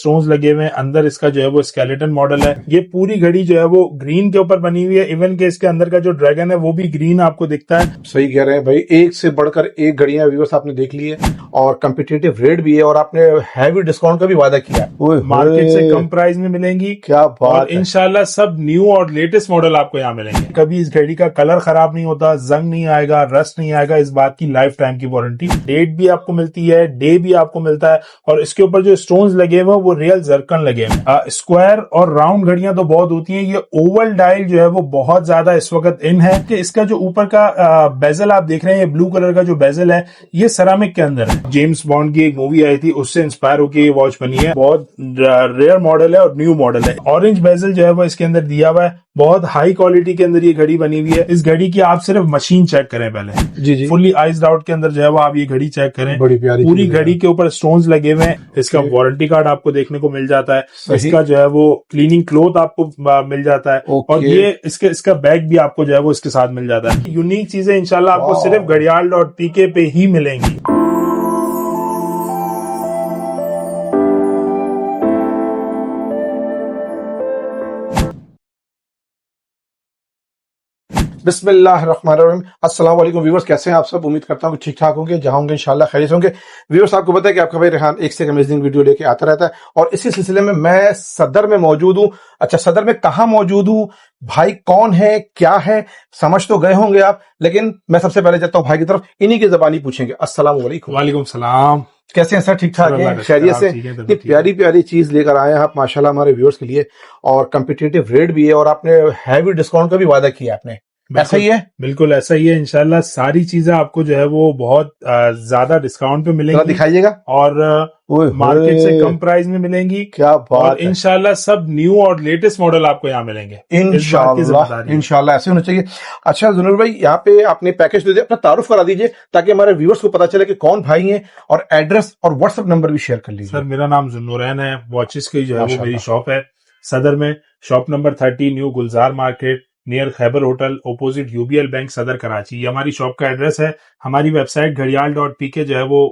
Stones लगे हुए हैं। अंदर इसका जो है वो स्केलेटन मॉडल है। ये पूरी घड़ी जो है वो ग्रीन के ऊपर बनी हुई है। इवन के इसके अंदर का जो ड्रैगन है वो भी ग्रीन आपको दिखता है। सही कह रहे हैं भाई, एक से बढ़कर एक घड़ियां व्यूअर्स आपने देख ली है और कम्पिटिटिव रेट भी है और आपने हैवी डिस्काउंट का भी वादा किया है। मार्केट से कम प्राइस में मिलेंगी। क्या बात और इंशाल्लाह सब न्यू और लेटेस्ट मॉडल आपको यहाँ मिलेंगे। कभी इस घड़ी का कलर खराब नहीं होता, जंग नहीं आएगा, रस्ट नहीं आएगा। इस बात की लाइफ टाइम की वारंटी। डेट भी आपको मिलती है, डे भी आपको मिलता है। और इसके ऊपर जो स्टोन्स लगे हुए वो रियल जरकन लगे हुए। स्क्वायर और राउंड घड़ियां तो बहुत होती हैं, ये ओवल डायल जो है वो बहुत ज्यादा इस वक्त इन है। कि इसका जो ऊपर का बेजल आप देख रहे हैं, ये ब्लू कलर का जो बेजल है ये सेरामिक के अंदर है। जेम्स बॉन्ड की एक मूवी आई थी, उससे इंस्पायर होकर ये वॉच बनी है। बहुत रेयर मॉडल है और न्यू मॉडल है। ऑरेंज बेजल जो है वो इसके अंदर दिया हुआ है। बहुत हाई क्वालिटी के अंदर ये घड़ी बनी हुई है। इस घड़ी की आप सिर्फ मशीन चेक करें पहले। जी। फुल्ली आइज्ड आउट के अंदर जो है वो आप ये घड़ी चेक करें। बड़ी प्यारी पूरी घड़ी के ऊपर स्टोन्स लगे हुए हैं। इसका वारंटी कार्ड आपको देखने को मिल जाता है। इसका जो है वो क्लीनिंग क्लोथ आपको मिल जाता है। और ये इसका बैग भी आपको जो है वो इसके साथ मिल जाता है। यूनिक चीजें इंशाल्लाह आपको सिर्फ घड़ियाल.pk पे ही मिलेंगी। बिस्मिल्लाहिर्रहमानिर्रहीम। अस्सलाम वालेकुम व्यूअर्स, कैसे हैं आप सब? उम्मीद करता हूँ कि ठीक ठाक होंगे, जहां होंगे इंशाल्लाह खैरियत होंगे। व्यूअर्स, आपको पता है कि आपका भाई रेहान एक से एक अमेजिंग वीडियो लेके आता रहता है और इसी सिलसिले में मैं सदर में मौजूद हूँ। अच्छा, सदर में कहाँ मौजूद हूँ, भाई कौन है, क्या है, समझ तो गए होंगे आप, लेकिन मैं सबसे पहले जाता हूँ भाई की तरफ, इन्हीं की ज़बानी पूछेंगे। अस्सलाम वालेकुम। वालेकुम सलाम। कैसे हैं सर? ठीक ठाक हैं, खैरियत से? इतनी प्यारी प्यारी चीज लेकर आए हैं आप माशाल्लाह हमारे व्यूअर्स के लिए और कम्पिटिटिव रेट भी है और आपने हैवी डिस्काउंट का भी वादा किया आपने, ऐसा ही है? बिल्कुल ऐसा ही है। इंशाल्लाह सारी चीजें आपको जो है वो बहुत ज्यादा डिस्काउंट पे मिलेंगी। दिखाइएगा। और मार्केट से कम प्राइस में मिलेंगी। क्या बात और इंशाल्लाह सब न्यू और लेटेस्ट मॉडल आपको यहाँ मिलेंगे। इंशाल्लाह ऐसे होना चाहिए। अच्छा जुनूर भाई, यहाँ पे आपने पैकेज दे दिया, अपना तारुफ करा दीजिए ताकि हमारे व्यूअर्स को पता चले कि कौन भाई हैं और एड्रेस और व्हाट्सएप नंबर भी शेयर कर लीजिए। सर, मेरा नाम जुन्नूरैन है। वॉचेस की जो है वो मेरी शॉप है सदर में। Shop number 30 new Gulzar market near Khyber hotel opposite UBL bank Saddar Karachi. ये हमारी शॉप का एड्रेस है। हमारी वेबसाइट घड़ियाल.pk जो है वो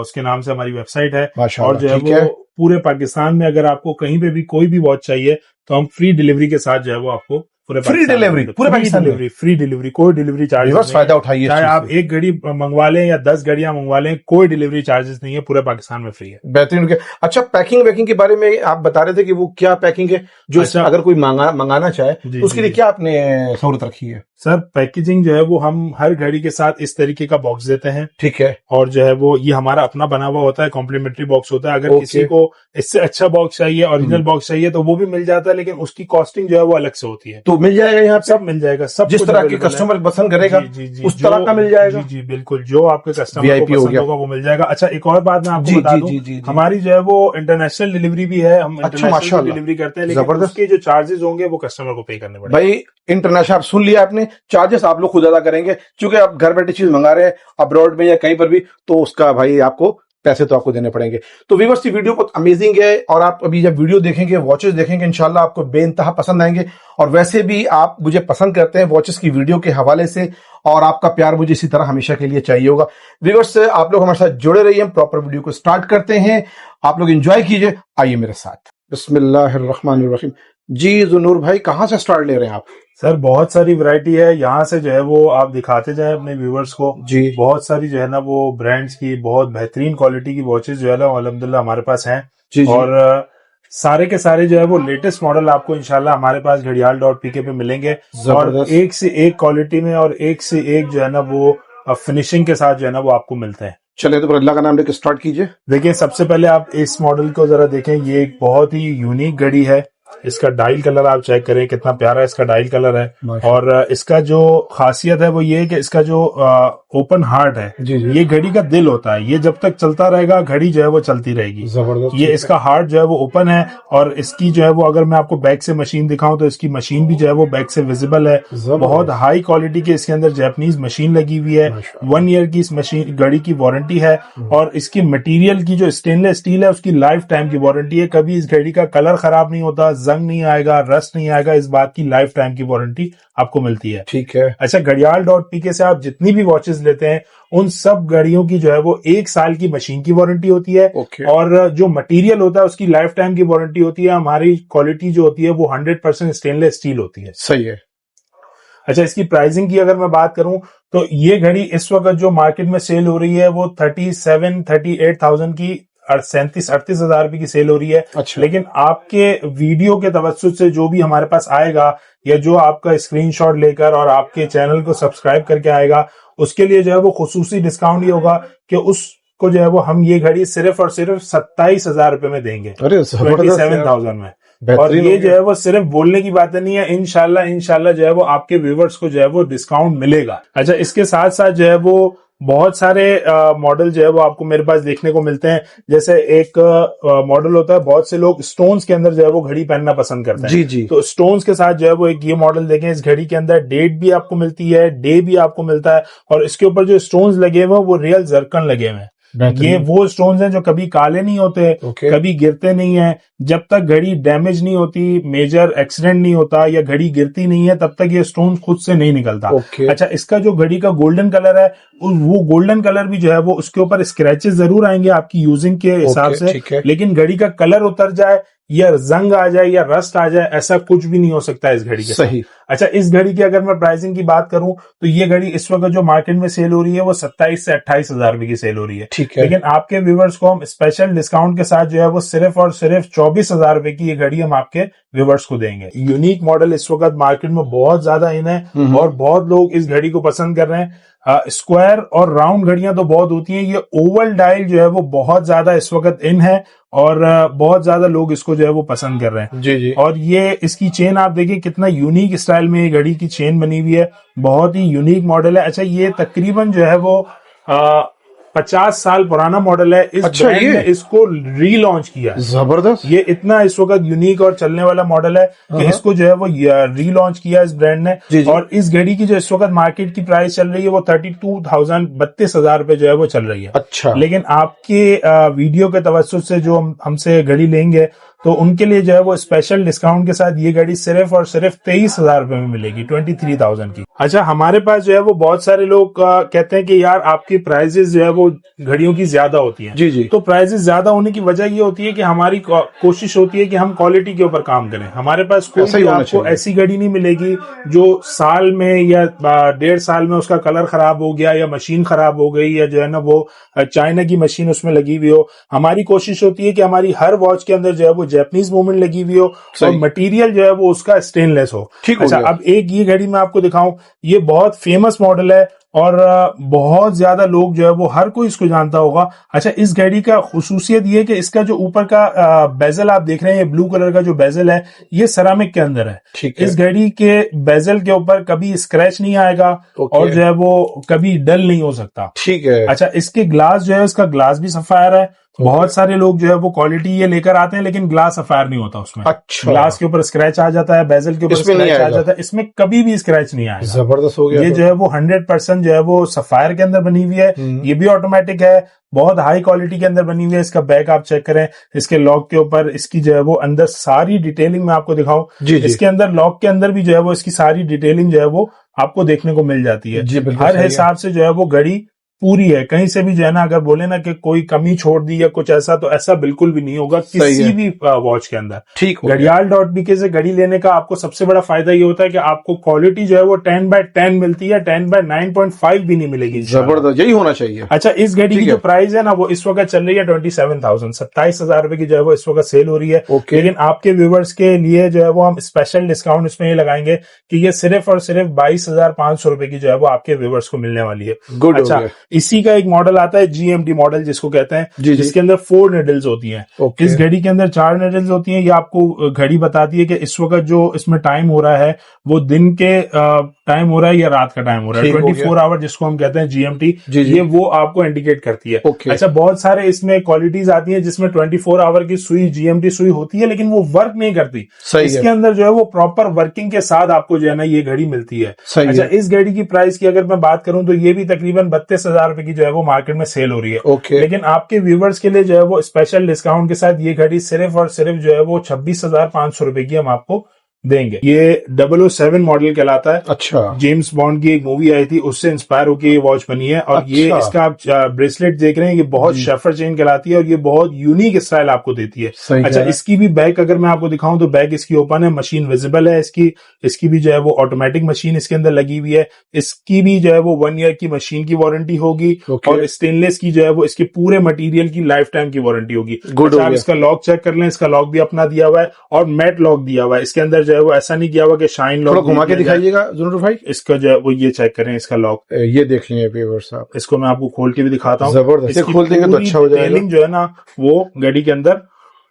उसके नाम से हमारी वेबसाइट है। और जो है वो पूरे पाकिस्तान में अगर आपको कहीं पे भी कोई भी वॉच चाहिए तो हम फ्री डिलीवरी के साथ जो है वो आपको फ्री डिलीवरी पूरे पाकिस्तान में, फ्री डिलीवरी, कोई डिलीवरी चार्जेस फायदा उठाइए। चाहे आप एक घड़ी मंगवा लें या 10 घड़ियां मंगवा लें, कोई डिलीवरी चार्जेस नहीं है, पूरे पाकिस्तान में फ्री है। बेहतरीन। अच्छा, पैकिंग के बारे में आप बता रहे थे कि वो क्या पैकिंग है जो अगर कोई मंगाना चाहे तो उसके लिए क्या आपने सहूलत रखी है? सर, पैकेजिंग जो है वो हम हर घड़ी के साथ इस तरीके का बॉक्स देते हैं। ठीक है। और जो है वो ये हमारा अपना बना हुआ होता है, कॉम्प्लीमेंट्री बॉक्स होता है। अगर किसी को इससे अच्छा बॉक्स चाहिए, ओरिजिनल बॉक्स चाहिए तो वो भी मिल जाता है, लेकिन उसकी कॉस्टिंग जो है वो अलग से होती है। तो मिल जाएगा यहाँ सब मिल जाएगा, सब जिस तरह के कस्टमर पसंद करेगा उस तरह का मिल जाएगा। जी बिल्कुल, जो आपके कस्टमर को पसंद होगा वो मिल जाएगा। अच्छा, एक और बात मैं आपको बता दूं, हमारी जो है वो इंटरनेशनल डिलीवरी भी है। हम इंटरनेशनल डिलीवरी करते हैं, लेकिन उसके जो चार्जेस होंगे वो कस्टमर को पे करने पड़ेंगे। भाई इंटरनेशनल, आप सुन लिया आपने, चार्जेस आप लोग खुद अदा करेंगे, क्योंकि आप घर बैठे चीज मंगा रहे हैं अब्रॉड में या कहीं पर भी, तो उसका भाई आपको पैसे तो आपको देने पड़ेंगे। तो व्यूअर्स, की वीडियो बहुत अमेजिंग है और आप अभी जब वीडियो देखेंगे, वॉचेस देखेंगे, इंशाल्लाह आपको बेइंतहा पसंद आएंगे। और वैसे भी आप मुझे पसंद करते हैं वॉचेस की वीडियो के हवाले से और आपका प्यार मुझे इसी तरह हमेशा के लिए चाहिए होगा। व्यूअर्स, आप लोग हमारे साथ जुड़े रहिए। हम प्रॉपर वीडियो को स्टार्ट करते हैं, आप लोग एंजॉय कीजिए, आइए मेरे साथ। बिस्मिल्लाहिर्रहमानिर्रहीम। जी जुनूर भाई, कहाँ से स्टार्ट ले रहे हैं आप? सर, बहुत सारी वैरायटी है, यहाँ से जो है वो आप दिखाते जाए अपने व्यूवर्स को। जी, बहुत सारी जो है ना वो ब्रांड्स की बहुत बेहतरीन क्वालिटी की वॉचेस जो है ना अल्हम्दुलिल्लाह हमारे पास हैं। जी, और सारे के सारे जो है वो लेटेस्ट मॉडल आपको इंशाल्लाह हमारे पास घड़ियाल.pk पे मिलेंगे। और एक से एक क्वालिटी में और एक से एक जो है ना वो फिनिशिंग के साथ जो है ना वो आपको मिलते हैं। चलिए, तो अल्लाह का नाम लेकर स्टार्ट कीजिए। देखिए, सबसे पहले आप इस मॉडल को जरा देखें। ये एक बहुत ही यूनिक घड़ी है। इसका डायल कलर आप चेक करें, कितना प्यारा इसका डायल कलर है। और इसका जो खासियत है वो ये है कि इसका जो ओपन हार्ट है, ये घड़ी का दिल होता है। ये जब तक चलता रहेगा घड़ी जो है वो चलती रहेगी। जबरदस्त। ये इसका हार्ट जो है वो ओपन है और इसकी जो है वो अगर मैं आपको बैक से मशीन दिखाऊं तो इसकी मशीन भी जो है वो बैक से विजिबल है। बहुत हाई क्वालिटी के इसके अंदर जैपनीज मशीन लगी हुई है। 1 ईयर की इस मशीन घड़ी की वारंटी है। और इसकी मटीरियल की जो स्टेनलेस स्टील है उसकी लाइफ टाइम की वारंटी है। कभी इस घड़ी का कलर खराब नहीं होता, जंग नहीं आएगा, रस्ट नहीं आएगा, इस बात की लाइफ टाइम की वारंटी आपको मिलती है। ठीक है। अच्छा, घड़ियाल.pk से आप जितनी भी वॉचेस लेते हैं उन सब घड़ियों की जो है वो 1 साल की मशीन की वारंटी होती है। ओके। और जो मटेरियल होता है उसकी लाइफ टाइम की वारंटी होती है। हमारी क्वालिटी जो होती है वो 100% स्टेनलेस स्टील होती है। सही है। अच्छा, इसकी प्राइसिंग की अगर मैं बात करूं तो ये घड़ी इस वक्त जो मार्केट में सेल हो रही है वो 38,000 की 37-38 हजार रुपए की सेल हो रही है। अच्छा। लेकिन आपके वीडियो के तवज्जुद से जो भी हमारे पास आएगा या जो आपका स्क्रीनशॉट लेकर और आपके चैनल को सब्सक्राइब करके आएगा, उसके लिए जो है वो खुसूसी डिस्काउंट ये होगा कि उसको जो है वो हम ये घड़ी सिर्फ और सिर्फ 27,000 रुपए में देंगे। अरे 27,000 में। और ये जो है वो सिर्फ बोलने की बात नहीं है, इंशाल्लाह जो है वो आपके व्यूवर्स को जो है वो डिस्काउंट मिलेगा। अच्छा, इसके साथ साथ जो है वो बहुत सारे मॉडल जो है वो आपको मेरे पास देखने को मिलते हैं। जैसे एक मॉडल होता है, बहुत से लोग स्टोन्स के अंदर जो है वो घड़ी पहनना पसंद करते हैं। जी जी। तो स्टोन्स के साथ जो है वो एक ये मॉडल देखें, इस घड़ी के अंदर डेट भी आपको मिलती है, डे भी आपको मिलता है, और इसके ऊपर जो स्टोन्स लगे हुए हैं वो रियल जरकन लगे हुए हैं। ये वो स्टोन्स हैं जो कभी काले नहीं होते, कभी गिरते नहीं है। जब तक घड़ी डैमेज नहीं होती, मेजर एक्सीडेंट नहीं होता या घड़ी गिरती नहीं है, तब तक ये स्टोन खुद से नहीं निकलता। अच्छा, इसका जो घड़ी का गोल्डन कलर है वो गोल्डन कलर भी जो है वो उसके ऊपर स्क्रैचेस जरूर आएंगे आपकी यूजिंग के हिसाब से, लेकिन घड़ी का कलर उतर जाए या जंग आ जाए या रस्ट आ जाए, ऐसा कुछ भी नहीं हो सकता है इस घड़ी के सही। अच्छा, इस घड़ी की अगर मैं प्राइसिंग की बात करूं तो ये घड़ी इस वक्त जो मार्केट में सेल हो रही है वो 27 से 28 हजार रुपए की सेल हो रही है। ठीक है। लेकिन आपके व्यूवर्स को हम स्पेशल डिस्काउंट के साथ जो है वो सिर्फ और सिर्फ 24,000 रुपए की ये घड़ी हम आपके व्यूवर्स को देंगे। यूनिक मॉडल इस वक्त मार्केट में बहुत ज्यादा इन है और बहुत लोग इस घड़ी को पसंद कर रहे हैं। स्क्वायर और राउंड घड़ियां तो बहुत होती हैं, ये ओवल डायल जो है वो बहुत ज्यादा इस वक्त इन है और बहुत ज्यादा लोग इसको जो है वो पसंद कर रहे हैं। जी जी। और ये इसकी चेन आप देखिए कितना यूनिक स्टाइल में ये घड़ी की चेन बनी हुई है, बहुत ही यूनिक मॉडल है। अच्छा, ये तकरीबन जो है वो 50 साल पुराना मॉडल है। इस ब्रांड ने इसको रीलॉन्च किया। जबरदस्त। ये इतना इस वक्त यूनिक और चलने वाला मॉडल है कि इसको जो है वो रीलॉन्च किया इस ब्रांड ने। जी जी। और इस घड़ी की जो इस वक्त मार्केट की प्राइस चल रही है वो 32,000 रुपए जो है वो चल रही है। अच्छा। लेकिन आपके वीडियो के तवज्जुद से जो हमसे घड़ी लेंगे तो उनके लिए जो है वो स्पेशल डिस्काउंट के साथ ये घड़ी सिर्फ और सिर्फ 23,000 रुपए में मिलेगी, 23,000 की। अच्छा, हमारे पास जो है वो बहुत सारे लोग कहते हैं कि यार आपकी प्राइजेस जो है वो घड़ियों की ज्यादा होती हैं। जी जी। तो प्राइजेस ज्यादा होने की वजह ये होती है कि हमारी कोशिश होती है कि हम क्वालिटी के ऊपर काम करें। हमारे पास कोई भी आपको ऐसी घड़ी नहीं मिलेगी जो साल में या 1.5 साल में उसका कलर खराब हो गया या मशीन खराब हो गई या जो है ना वो चाइना की मशीन उसमें लगी हुई हो। हमारी कोशिश होती है कि हमारी हर वॉच के अंदर जो है वो जापानीज मूवमेंट लगी हुई हो और मटेरियल जो है वो उसका स्टेनलेस हो। अच्छा, अब एक ये घड़ी मैं आपको दिखाऊं, ये बहुत फेमस मॉडल है और बहुत ज्यादा लोग जो है वो हर कोई इसको जानता होगा। अच्छा, इस घड़ी का खुसूसियत ये है कि इसका जो ऊपर का बेजल आप देख रहे हैं, ये ब्लू कलर का जो बेजल है ये सेरामिक के अंदर है। इस घड़ी के बेजल के ऊपर कभी स्क्रैच नहीं आएगा और जो है वो कभी डल नहीं हो सकता। ठीक है। अच्छा, इसके ग्लास जो है, इसका ग्लास भी सफायर है। बहुत सारे लोग जो है वो क्वालिटी ये लेकर आते हैं लेकिन ग्लास सफायर नहीं होता उसमें। अच्छा। ग्लास के ऊपर स्क्रैच आ जाता है, बेजल के ऊपर स्क्रैच आ जाता है, इसमें कभी भी स्क्रैच नहीं आएगा। जबरदस्त हो गया। ये जो है वो 100% जो है वो सफायर के अंदर बनी हुई है। ये भी ऑटोमेटिक है, बहुत हाई क्वालिटी के अंदर बनी हुई है। इसका बैक आप चेक करें, इसके लॉक के ऊपर इसकी जो है वो अंदर सारी डिटेलिंग मैं आपको दिखाऊं। इसके अंदर लॉक के अंदर भी जो है वो इसकी सारी डिटेलिंग जो है वो आपको देखने को मिल जाती है। हर हिसाब से जो है वो घड़ी पूरी है। कहीं से भी जो है ना अगर बोले ना कि कोई कमी छोड़ दी या कुछ ऐसा, तो ऐसा बिल्कुल भी नहीं होगा किसी भी वॉच के अंदर। ठीक हो। घड़ियाल.pk से घड़ी लेने का आपको सबसे बड़ा फायदा ये होता है कि आपको क्वालिटी जो है वो 10/10 मिलती है, 10/9.5 भी नहीं मिलेगी। जबरदस्त, यही होना चाहिए। अच्छा, इस घड़ी की जो प्राइस है ना वो इस वक्त चल रही है 27,000, 27,000 रुपए की जो है वो इस वक्त सेल हो रही है। लेकिन आपके व्यूवर्स के लिए जो है वो हम स्पेशल डिस्काउंट इसमें ये लगाएंगे कि ये सिर्फ और सिर्फ 22,500 रुपए की जो है वो आपके व्यूवर्स को मिलने वाली है। अच्छा, इसी का एक मॉडल आता है GMT मॉडल जिसको कहते हैं, जिसके अंदर 4 निडल्स होती हैं। इस घड़ी के अंदर 4 निडल्स होती हैं। ये आपको घड़ी बताती है कि इस वक्त जो इसमें टाइम हो रहा है वो दिन के टाइम हो रहा है या रात का टाइम हो रहा है। ठीक हो 24 आवर जिसको हम कहते हैं GMT, जी, जी। ये वो आपको इंडिकेट करती है। ओके। अच्छा, बहुत सारे इसमें क्वालिटीज आती हैं जिसमें 24 आवर की सुई GMT सुई होती है, लेकिन वो वर्क नहीं करती। सही इसके है। अंदर जो है वो प्रॉपर वर्किंग के साथ आपको जो है ना ये घड़ी मिलती है। सही अच्छा, है। इस घड़ी की प्राइस की अगर मैं बात करूं तो ये भी तकरीबन 32,000 रुपए की जो है वो मार्केट में सेल हो रही है। ओके। लेकिन आपके व्यूवर्स के लिए जो है वो स्पेशल डिस्काउंट के साथ ये घड़ी सिर्फ और सिर्फ जो है वो 26,500 रुपए की हम आपको देंगे। ये 007 मॉडल कहलाता है। अच्छा। जेम्स बॉन्ड की एक मूवी आई थी, उससे इंस्पायर होकर ये वॉच बनी है। और ये अच्छा। इसका आप ब्रेसलेट देख रहे हैं, ये बहुत शेफर चेन कहलाती है और ये बहुत यूनिक स्टाइल आपको देती है। सही अच्छा, है। इसकी भी बैक अगर मैं आपको दिखाऊं तो बैक इसकी ओपन है, मशीन विजिबल है इसकी भी जो है वो ऑटोमेटिक मशीन इसके अंदर लगी हुई है। इसकी भी जो है वो 1 ईयर की मशीन की वारंटी होगी। ओके। और स्टेनलेस की जो है वो इसके पूरे मटेरियल की लाइफ टाइम की वारंटी होगी। गुड अच्छा, हो आप गया। इसका लॉक चेक कर लें, इसका लॉक भी अपना दिया हुआ है और मैट लॉक दिया हुआ है। इसके अंदर जो है वो ऐसा नहीं किया हुआ कि शाइन लॉक। थोड़ा घुमा के दिखाइएगा जुनूर भाई। इसका जो है वो ये चेक करें, इसका लॉक ये देख लीजिए व्यूअर्स साहब, इसको मैं आपको खोल के भी दिखाता हूँ। जबरदस्त। इसकी खोल देंगे तो पूरी अच्छा हो जाएगा। डिटेलिंग जो है ना वो घड़ी के अंदर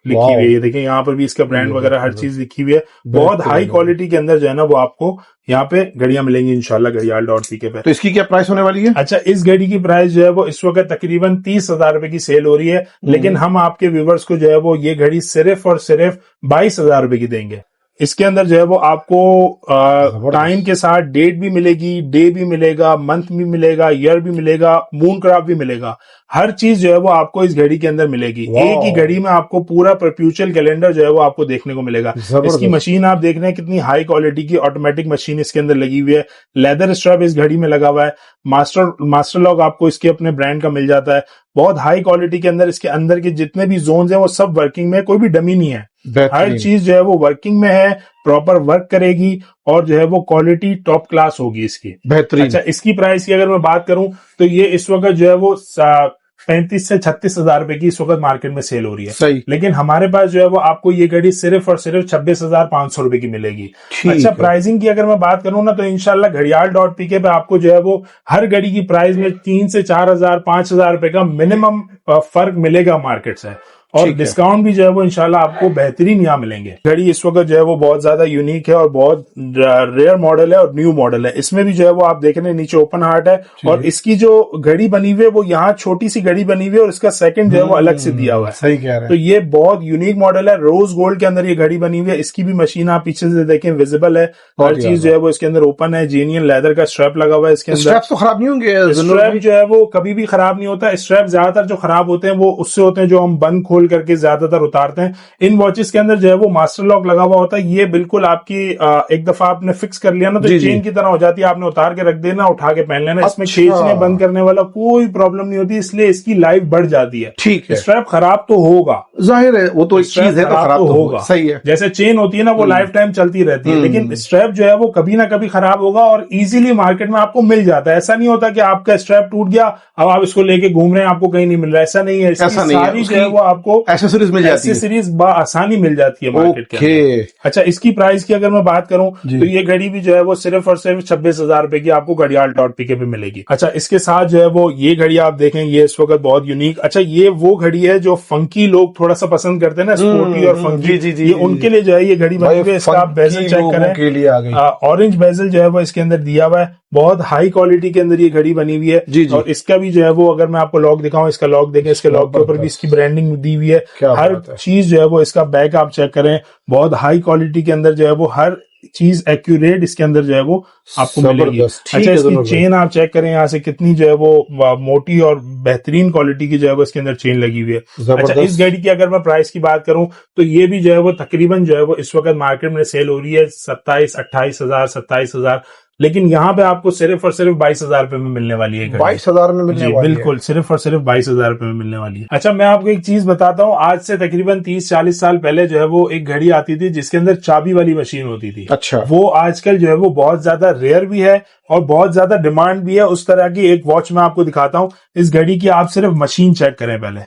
लिखी वाह। हुई है। देखिए यहाँ पर भी इसका ब्रांड वगैरह हर चीज लिखी हुई है। बहुत बेहतरीन हाई है। क्वालिटी के अंदर जो है ना वो आपको यहाँ पे घड़ियां मिलेंगी इंशाल्लाह घड़ियाल.pk पे। तो इसकी क्या प्राइस होने वाली है? अच्छा, इस घड़ी की प्राइस जो है वो इस वक्त तकरीबन 30,000 रुपए की सेल हो रही है, लेकिन हम आपके व्यूवर्स को जो है वो ये घड़ी सिर्फ और सिर्फ 22,000 रुपए की देंगे। इसके अंदर जो है वो आपको टाइम के साथ डेट भी मिलेगी, डे भी मिलेगा, मंथ भी मिलेगा, ईयर भी मिलेगा, मून क्राफ्ट भी मिलेगा। हर चीज जो है वो आपको इस घड़ी के अंदर मिलेगी। एक ही घड़ी में आपको पूरा परप्यूचुअल कैलेंडर जो है वो आपको देखने को मिलेगा। इसकी मशीन आप देख रहे हैं कितनी हाई क्वालिटी की ऑटोमेटिक मशीन इसके अंदर लगी हुई है। लेदर स्ट्रैप इस घड़ी में लगा हुआ है। मास्टर लॉक आपको इसके अपने ब्रांड का मिल जाता है। बहुत हाई क्वालिटी के अंदर इसके अंदर के जितने भी जोन्स हैं वो सब वर्किंग में, कोई भी डमी नहीं है। हर चीज जो है वो वर्किंग में है, प्रॉपर वर्क करेगी और जो है वो क्वालिटी टॉप क्लास होगी इसकी। बेहतरीन। अच्छा, इसकी प्राइस की अगर मैं बात करूं तो ये इस वक्त जो है वो 35 से 36,000 रुपए की इस वक्त मार्केट में सेल हो रही है। सही। लेकिन हमारे पास जो है वो आपको ये घड़ी सिर्फ और सिर्फ 26,500 रुपए की मिलेगी। अच्छा, प्राइसिंग की अगर मैं बात करूं ना तो इंशाल्लाह घड़ियाल.pk पे आपको जो है वो हर घड़ी की प्राइस में 3 से 4,000 5,000 रुपए का मिनिमम फर्क मिलेगा मार्केट से। और डिस्काउंट भी जो है वो इंशाल्लाह आपको बेहतरीन यहाँ मिलेंगे। घड़ी इस वक्त जो है वो बहुत ज्यादा यूनिक है और बहुत रेयर मॉडल है और न्यू मॉडल है। इसमें भी जो है वो आप देख रहे हैं नीचे ओपन हार्ट है और इसकी जो घड़ी बनी हुई है वो यहाँ छोटी सी घड़ी बनी हुई है और इसका सेकंड जो है वो अलग से दिया हुआ है। सही कह रहे हैं। तो ये बहुत यूनिक मॉडल है। रोज गोल्ड के अंदर ये घड़ी बनी हुई है। इसकी भी मशीन आप पीछे से देखें विजिबल है, हर चीज जो है वो इसके अंदर ओपन है। जेन्युइन लेदर का स्ट्रैप लगा हुआ है इसके अंदर। स्ट्रैप तो खराब नहीं होंगे? स्ट्रैप जो है वो कभी भी खराब नहीं होता। स्ट्रैप ज्यादातर जो खराब होते हैं वो उससे होते हैं जो हम बंद खोल करके ज्यादातर उतारते हैं। इन वॉचेस के अंदर जो है वो मास्टर लॉक लगा हुआ होता है। ये बिल्कुल आपकी एक दफा आपने फिक्स कर लिया ना तो चेन की तरह हो जाती है। आपने उतार के रख देना, उठा के पहन लेना। इसमें खींचने बंद करने वाला कोई प्रॉब्लम नहीं होती, इसलिए इसकी लाइफ बढ़ जाती है। ठीक है। स्ट्रैप खराब तो होगा, जाहिर है, वो तो एक चीज है, तो खराब तो होगा। सही है। जैसे चेन होती है ना वो लाइफ टाइम चलती रहती है, लेकिन स्ट्रैप जो है वो कभी ना कभी खराब होगा और इजीली मार्केट में आपको मिल जाता है। ऐसा नहीं होता कि आपका स्ट्रैप टूट गया अब आप इसको लेके घूम रहे हैं आपको कहीं नहीं मिल रहा है। ऐसा नहीं है। ऐसा नहीं है। सारी जो है वो आपको एक्सेसरीज मिल जाती है। एक्सेसरीज आसानी मिल जाती है मार्केट के अंदर। अच्छा, इसकी प्राइस की अगर मैं बात करूं तो ये घड़ी भी जो है वो सिर्फ और सिर्फ 26,000 रुपए की आपको घड़ियाल.pk पे मिलेगी। अच्छा, इसके साथ जो है वो ये घड़ी आप देखें, ये इस वक्त बहुत यूनिक। अच्छा, ये वो घड़ी है जो फंकी लोग थोड़ा सा पसंद करते हैं ना, स्पोर्टी और फंकी। ये उनके लिए जो है ये घड़ी बनी हुई है। इसका आप बेजल चेक करें, ऑरेंज बेजल जो है वो इसके अंदर दिया हुआ है। बहुत हाई क्वालिटी के अंदर ये घड़ी बनी हुई है। और इसका भी जो है वो अगर मैं आपको लॉक दिखाऊं, इसका लॉक देखें, इसके लॉक के ऊपर भी इसकी ब्रांडिंग दी हुई है। हर चीज जो है वो इसका बैक आप चेक करें, बहुत हाई क्वालिटी के अंदर जो है वो हर चीज एक्यूरेट इसके अंदर जो है वो आपको मिलेगी। अच्छा, इसकी चेन आप चेक करें यहाँ से कितनी जो है वो मोटी और बेहतरीन क्वालिटी की जो है वो इसके अंदर चेन लगी हुई है। अच्छा, इस घड़ी की अगर मैं प्राइस की बात करूं तो ये भी जो है वो तकरीबन जो है वो इस वक्त मार्केट में सेल हो रही है 27,000-28,000 27,000, लेकिन यहाँ पे आपको सिर्फ और सिर्फ 22,000 रुपए में मिलने वाली है। 22,000 में मिलने वाली है? बिल्कुल, सिर्फ और सिर्फ 22,000 रुपए में मिलने वाली है। अच्छा, मैं आपको एक चीज बताता हूँ। आज से तकरीबन 30-40 साल पहले जो है वो एक घड़ी आती थी जिसके अंदर चाबी वाली मशीन होती थी। अच्छा। वो आजकल जो है वो बहुत ज्यादा रेयर भी है और बहुत ज्यादा डिमांड भी है। उस तरह की एक वॉच मैं आपको दिखाता हूँ। इस घड़ी की आप सिर्फ मशीन चेक करें पहले।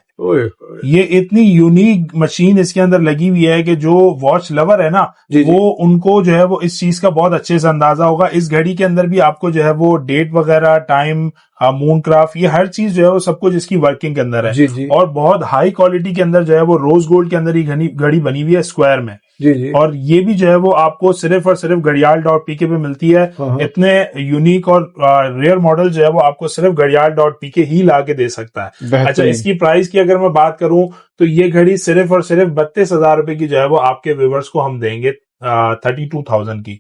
ये इतनी यूनिक मशीन इसके अंदर लगी हुई है कि जो वॉच लवर है ना वो उनको जो है वो इस चीज का बहुत अच्छे से अंदाजा होगा। इस घड़ी के अंदर भी आपको जो है वो डेट वगैरह, टाइम, मून क्राफ्ट, ये हर चीज जो है वो सब कुछ इसकी वर्किंग के अंदर है। और बहुत हाई क्वालिटी के अंदर जो है वो रोज गोल्ड के अंदर ही घड़ी बनी हुई है स्क्वायर में। जी जी। और ये भी जो है वो आपको सिर्फ और सिर्फ घड़ियाल.pk पे मिलती है। इतने यूनिक और रेयर मॉडल जो है वो आपको सिर्फ घड़ियाल.pk ही ला के दे सकता है। अच्छा, इसकी प्राइस की अगर मैं बात करूं तो ये घड़ी सिर्फ और सिर्फ 32,000 रुपए की जो है वो आपके व्यूवर्स को हम देंगे 32,000 की।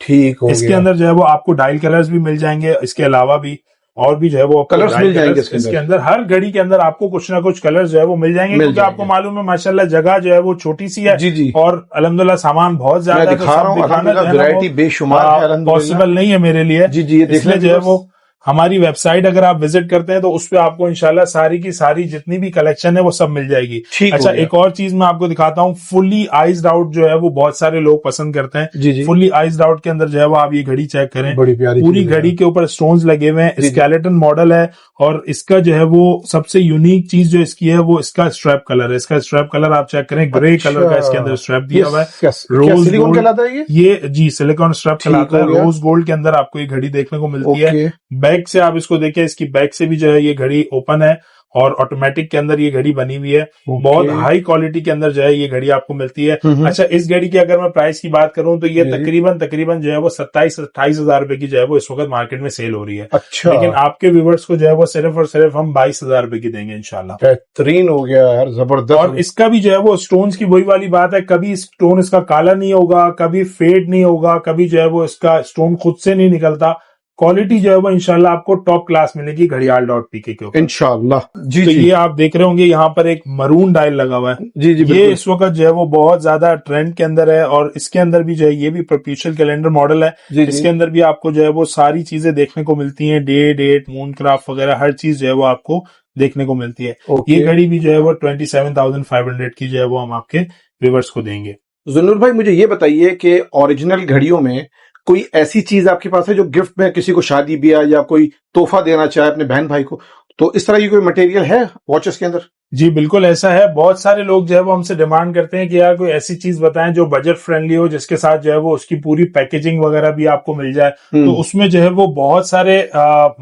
ठीक हो इसके गया। अंदर जो है वो आपको डायल कलर्स भी मिल जाएंगे, इसके अलावा भी और भी जो है वो कलर्स मिल जाएंगे इसके अंदर हर घड़ी के अंदर आपको कुछ ना कुछ कलर्स जो है वो मिल जाएंगे, क्योंकि आपको मालूम है माशाल्लाह जगह जो है वो छोटी सी है। जी जी। और अल्हम्दुलिल्लाह सामान बहुत ज्यादा है, तो सब दिखाना जो है वैरायटी बेशुमार है, पॉसिबल नहीं है मेरे लिए। जी जी, इसलिए जो है वो हमारी वेबसाइट अगर आप विजिट करते हैं तो उस पे आपको इंशाल्लाह सारी की सारी जितनी भी कलेक्शन है वो सब मिल जाएगी। अच्छा, एक और चीज मैं आपको दिखाता हूँ, फुल्ली आइज्ड आउट जो है वो बहुत सारे लोग पसंद करते हैं। जी जी। फुल्ली आइज्ड आउट के अंदर जो है वो आप ये घड़ी चेक करें, बड़ी प्यारी पूरी घड़ी के ऊपर स्टोन्स लगे हुए हैं, स्केलेटन मॉडल है। और इसका जो है वो सबसे यूनिक चीज जो इसकी है वो इसका स्ट्रैप कलर है। इसका स्ट्रैप कलर आप चेक करें, ग्रे कलर का इसके अंदर स्ट्रैप दिया हुआ है। रोज गोल्ड ये जी सिलिकॉन स्ट्रैप कहलाता है। रोज गोल्ड के अंदर आपको ये घड़ी देखने को मिलती है। बैक से आप इसको देखिए, इसकी बैक से भी जो है ये घड़ी ओपन है और ऑटोमेटिक के अंदर ये घड़ी बनी हुई है। बहुत हाई क्वालिटी के अंदर जो है ये घड़ी आपको मिलती है। अच्छा, इस घड़ी की अगर मैं प्राइस की बात करूं तो ये तकरीबन जो है वो 27-28 हजार रुपए की जो है वो इस वक्त मार्केट में सेल हो रही है। अच्छा। लेकिन आपके व्यूवर्स को जो है वो सिर्फ और सिर्फ हम 22,000 रुपए की देंगे इंशाल्लाह। बेहतरीन हो गया यार, जबरदस्त। और इसका भी जो है वो स्टोन्स की वही वाली बात है, कभी स्टोन इसका काला नहीं होगा, कभी फेड नहीं होगा, कभी जो है वो इसका स्टोन खुद से नहीं निकलता। क्वालिटी जो है वो इंशाल्लाह आपको टॉप क्लास मिलेगी घड़ियाल.pk के ऊपर इंशाल्लाह। जी तो जी। ये आप देख रहे होंगे यहाँ पर एक मरून डायल लगा हुआ है। जी जी। ये इस वक्त जो है वो बहुत ज्यादा ट्रेंड के अंदर है। और इसके अंदर भी जो है ये भी परपेचुअल कैलेंडर मॉडल है। इसके अंदर भी आपको जो है वो सारी चीजें देखने को मिलती हैं, डे डेट मून क्राफ्ट वगैरह हर चीज जो है वो आपको देखने को मिलती है। ये घड़ी भी जो है वो 27,500 की जो है वो हम आपके व्यूवर्स को देंगे। जुन्नूर भाई, मुझे ये बताइए कि ओरिजिनल घड़ियों में कोई ऐसी चीज आपके पास है जो गिफ्ट में किसी को शादी ब्याह या कोई तोहफा देना चाहे अपने बहन भाई को, तो इस तरह की कोई मटेरियल है वॉचेस के अंदर? जी बिल्कुल ऐसा है। बहुत सारे लोग जो है वो हमसे डिमांड करते हैं कि यार कोई ऐसी चीज बताएं जो बजट फ्रेंडली हो, जिसके साथ जो है वो उसकी पूरी पैकेजिंग वगैरह भी आपको मिल जाए। तो उसमें जो है वो बहुत सारे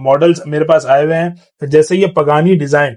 मॉडल्स मेरे पास आए हुए हैं। जैसे ये पगानी डिजाइन,